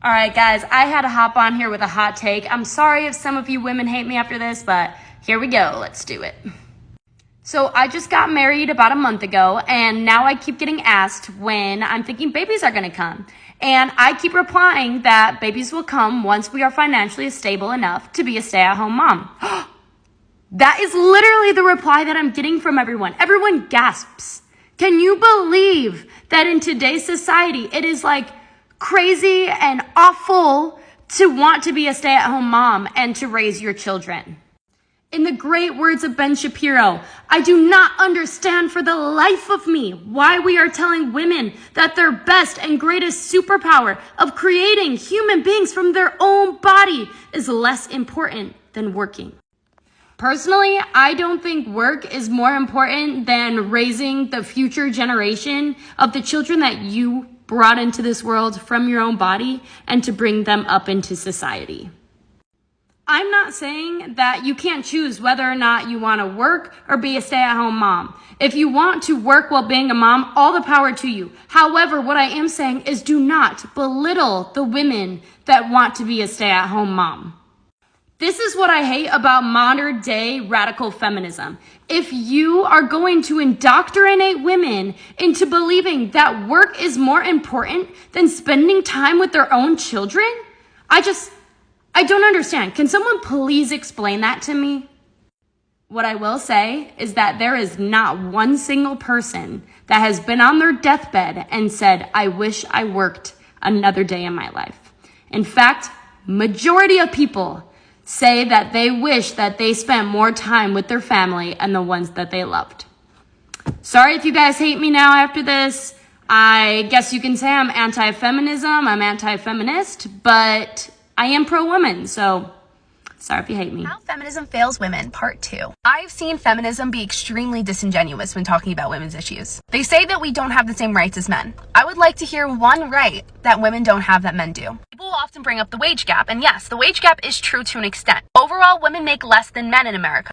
All right, guys, I had to hop on here with a hot take. I'm sorry if some of you women hate me after this, but here we go. Let's do it. So I just got married about a month ago, and now I keep getting asked when I'm thinking babies are going to come. And I keep replying that babies will come once we are financially stable enough to be a stay-at-home mom. That is literally the reply that I'm getting from everyone. Everyone gasps. Can you believe that in today's society, it is like crazy and awful to want to be a stay-at-home mom and to raise your children? In the great words of Ben Shapiro, I do not understand for the life of me why we are telling women that their best and greatest superpower of creating human beings from their own body is less important than working. Personally, I don't think work is more important than raising the future generation of the children that you brought into this world from your own body and to bring them up into society. I'm not saying that you can't choose whether or not you want to work or be a stay-at-home mom. If you want to work while being a mom, all the power to you. However, what I am saying is do not belittle the women that want to be a stay-at-home mom. This is what I hate about modern day radical feminism. If you are going to indoctrinate women into believing that work is more important than spending time with their own children, I don't understand. Can someone please explain that to me? What I will say is that there is not one single person that has been on their deathbed and said, I wish I worked another day in my life. In fact, majority of people say that they wish that they spent more time with their family and the ones that they loved. Sorry if you guys hate me now after this. I guess you can say I'm anti-feminism, I'm anti-feminist, but I am pro-woman, so sorry if you hate me. How Feminism Fails Women, Part 2. I've seen feminism be extremely disingenuous when talking about women's issues. They say that we don't have the same rights as men. I would like to hear one right that women don't have that men do. People will often bring up the wage gap, and yes, the wage gap is true to an extent. Overall, women make less than men in America.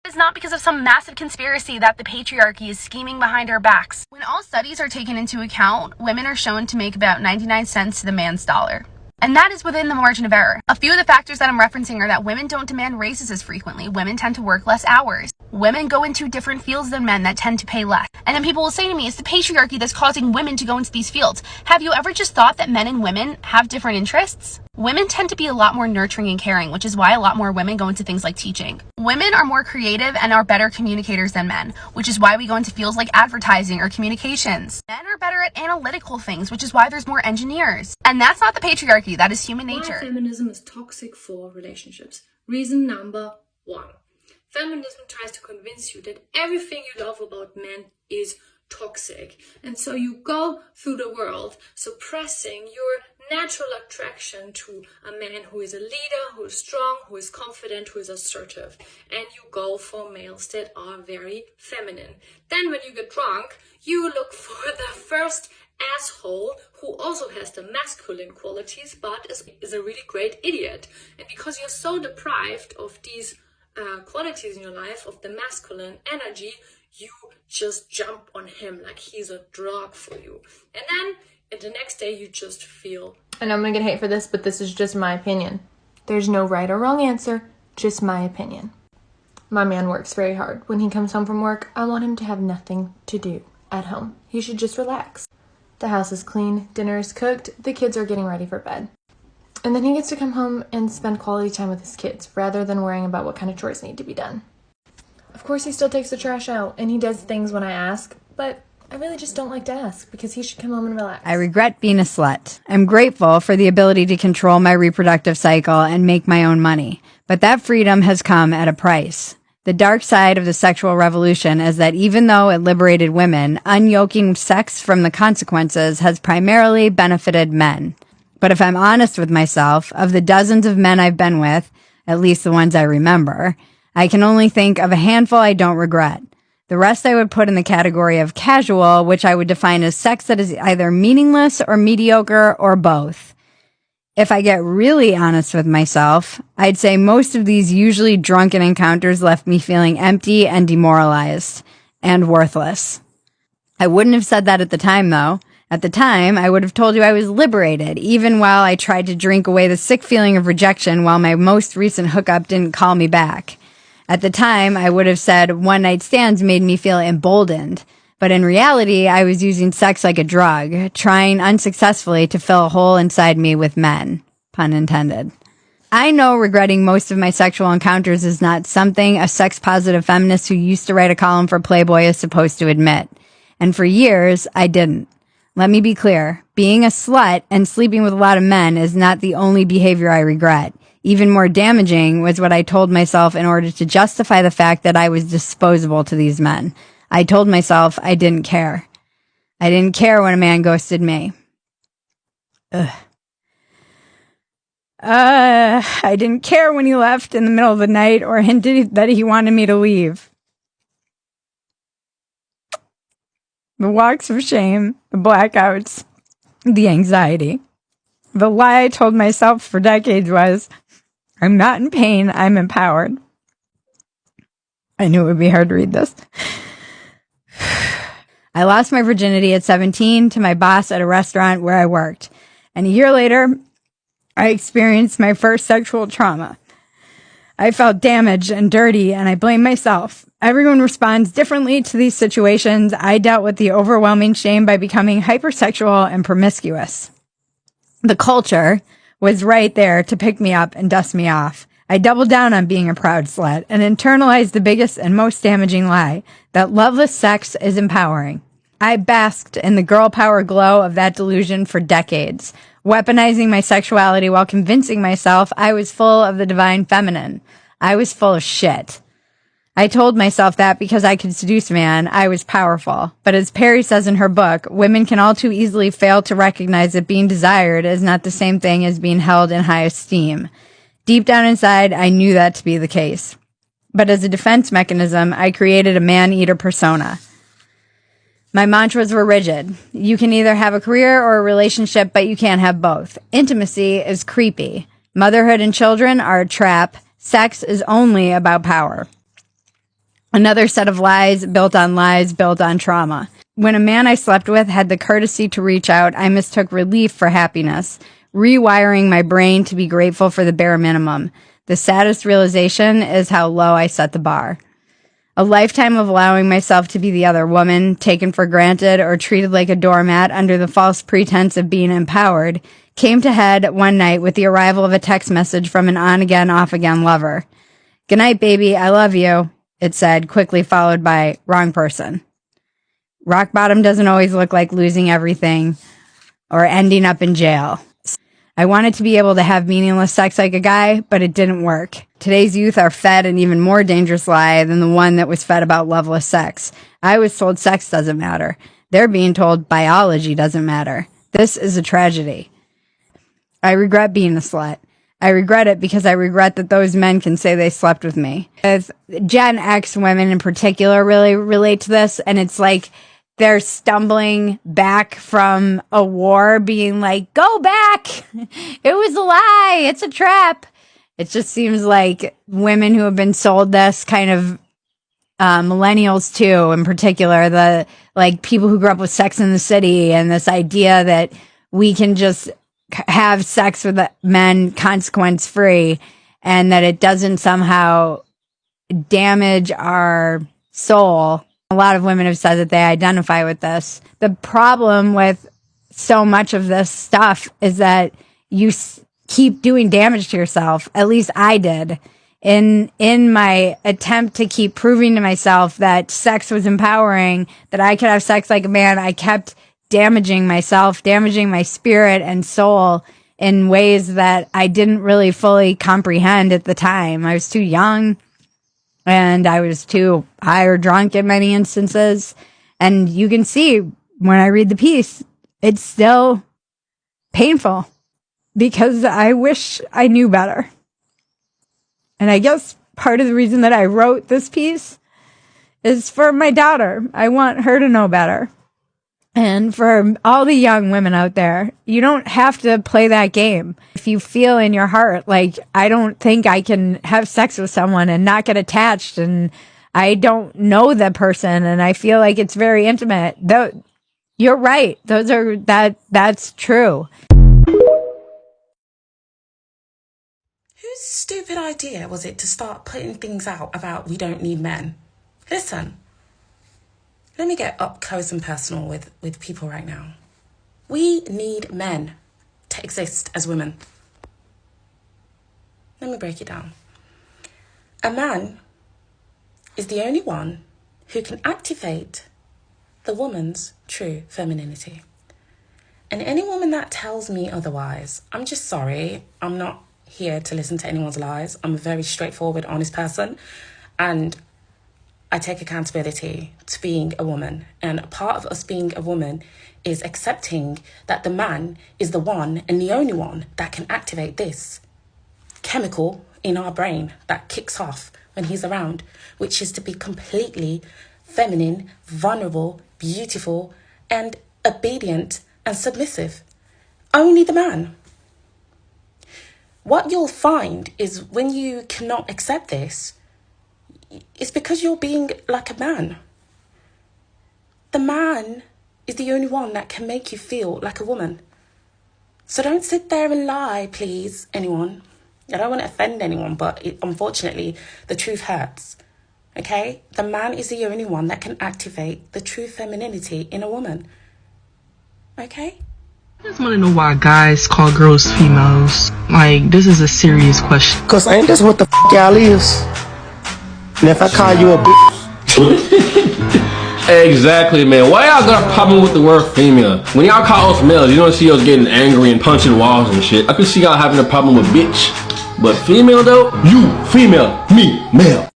It is not because of some massive conspiracy that the patriarchy is scheming behind our backs. When all studies are taken into account, women are shown to make about 99 cents to the man's dollar. And that is within the margin of error. A few of the factors that I'm referencing are that women don't demand raises as frequently. Women tend to work less hours. Women go into different fields than men that tend to pay less. And then people will say to me, it's the patriarchy that's causing women to go into these fields. Have you ever just thought that men and women have different interests? Women tend to be a lot more nurturing and caring, which is why a lot more women go into things like teaching. Women are more creative and are better communicators than men, which is why we go into fields like advertising or communications. Men are better at analytical things, which is why there's more engineers. And that's not the patriarchy, that is human nature. Why feminism is toxic for relationships. Reason number 1. Feminism tries to convince you that everything you love about men is toxic. And so you go through the world suppressing your natural attraction to a man who is a leader, who is strong, who is confident, who is assertive. And you go for males that are very feminine. Then when you get drunk, you look for the first asshole who also has the masculine qualities but is a really great idiot. And because you're so deprived of these qualities in your life, of the masculine energy, you just jump on him like he's a drug for you. And then the next day you just feel... And I'm gonna get hate for this, but this is just my opinion. There's no right or wrong answer, just my opinion. My man works very hard. When he comes home from work, I want him to have nothing to do at home. He should just relax. The house is clean, dinner is cooked, the kids are getting ready for bed. And then he gets to come home and spend quality time with his kids, rather than worrying about what kind of chores need to be done. Of course, he still takes the trash out, and he does things when I ask, but I really just don't like to ask, because he should come home and relax. I regret being a slut. I'm grateful for the ability to control my reproductive cycle and make my own money, but that freedom has come at a price. The dark side of the sexual revolution is that even though it liberated women, unyoking sex from the consequences has primarily benefited men. But if I'm honest with myself, of the dozens of men I've been with, at least the ones I remember, I can only think of a handful I don't regret. The rest I would put in the category of casual, which I would define as sex that is either meaningless or mediocre or both. If I get really honest with myself, I'd say most of these usually drunken encounters left me feeling empty and demoralized and worthless. I wouldn't have said that at the time, though. At the time, I would have told you I was liberated, even while I tried to drink away the sick feeling of rejection while my most recent hookup didn't call me back. At the time, I would have said one-night stands made me feel emboldened. But in reality, I was using sex like a drug, trying unsuccessfully to fill a hole inside me with men. Pun intended. I know regretting most of my sexual encounters is not something a sex-positive feminist who used to write a column for Playboy is supposed to admit. And for years, I didn't. Let me be clear. Being a slut and sleeping with a lot of men is not the only behavior I regret. Even more damaging was what I told myself in order to justify the fact that I was disposable to these men. I told myself I didn't care. I didn't care when a man ghosted me. I didn't care when he left in the middle of the night or hinted that he wanted me to leave. The walks of shame, the blackouts, the anxiety. The lie I told myself for decades was, I'm not in pain, I'm empowered. I knew it would be hard to read this. I lost my virginity at 17 to my boss at a restaurant where I worked. And a year later, I experienced my first sexual trauma. I felt damaged and dirty, and I blamed myself. Everyone responds differently to these situations. I dealt with the overwhelming shame by becoming hypersexual and promiscuous. The culture was right there to pick me up and dust me off. I doubled down on being a proud slut and internalized the biggest and most damaging lie, that loveless sex is empowering. I basked in the girl power glow of that delusion for decades, weaponizing my sexuality while convincing myself I was full of the divine feminine. I was full of shit. I told myself that because I could seduce a man, I was powerful. But as Perry says in her book, women can all too easily fail to recognize that being desired is not the same thing as being held in high esteem. Deep down inside, I knew that to be the case. But as a defense mechanism, I created a man-eater persona. My mantras were rigid. You can either have a career or a relationship, but you can't have both. Intimacy is creepy. Motherhood and children are a trap. Sex is only about power. Another set of lies built on trauma. When a man I slept with had the courtesy to reach out, I mistook relief for happiness, rewiring my brain to be grateful for the bare minimum. The saddest realization is how low I set the bar. A lifetime of allowing myself to be the other woman, taken for granted or treated like a doormat under the false pretense of being empowered, came to head one night with the arrival of a text message from an on-again, off-again lover. "Good night, baby. I love you," it said, quickly followed by "wrong person." Rock bottom doesn't always look like losing everything or ending up in jail. I wanted to be able to have meaningless sex like a guy, but it didn't work. Today's youth are fed an even more dangerous lie than the one that was fed about loveless sex. I was told sex doesn't matter. They're being told biology doesn't matter. This is a tragedy. I regret being a slut. I regret it because I regret that those men can say they slept with me. As Gen X women in particular really relate to this, and it's like they're stumbling back from a war being like, go back! It was a lie! It's a trap! It just seems like women who have been sold this kind of millennials too, in particular, the like people who grew up with Sex in the City and this idea that we can just have sex with men consequence free and that it doesn't somehow damage our soul. A lot of women have said that they identify with this. The problem with so much of this stuff is that you keep doing damage to yourself. At least I did. In my attempt to keep proving to myself that sex was empowering, that I could have sex like a man, I kept damaging myself, damaging my spirit and soul in ways that I didn't really fully comprehend at the time. I was too young. And I was too high or drunk in many instances. And you can see when I read the piece, it's still painful because I wish I knew better. And I guess part of the reason that I wrote this piece is for my daughter. I want her to know better. And for all the young women out there, you don't have to play that game. If you feel in your heart, like, I don't think I can have sex with someone and not get attached, and I don't know the person, and I feel like it's very intimate, You're right. That's true. Whose stupid idea was it to start putting things out about we don't need men? Listen, let me get up close and personal with people right now. We need men to exist as women. Let me break it down. A man is the only one who can activate the woman's true femininity. And any woman that tells me otherwise, I'm just sorry. I'm not here to listen to anyone's lies. I'm a very straightforward, honest person. And I take accountability to being a woman. And a part of us being a woman is accepting that the man is the one and the only one that can activate this chemical in our brain that kicks off when he's around, which is to be completely feminine, vulnerable, beautiful, and obedient and submissive. Only the man. What you'll find is when you cannot accept this, it's because you're being like a man. The man is the only one that can make you feel like a woman. So don't sit there and lie, please, anyone. I don't want to offend anyone, but unfortunately, the truth hurts. Okay? The man is the only one that can activate the true femininity in a woman. Okay? I just want to know why guys call girls females. Like, this is a serious question. Cause ain't this what the f y'all is? And if I call you a Exactly, man. Why y'all got a problem with the word female? When y'all call us males, you don't see us getting angry and punching walls and shit. I can see y'all having a problem with bitch. But female though? You, female, me, male.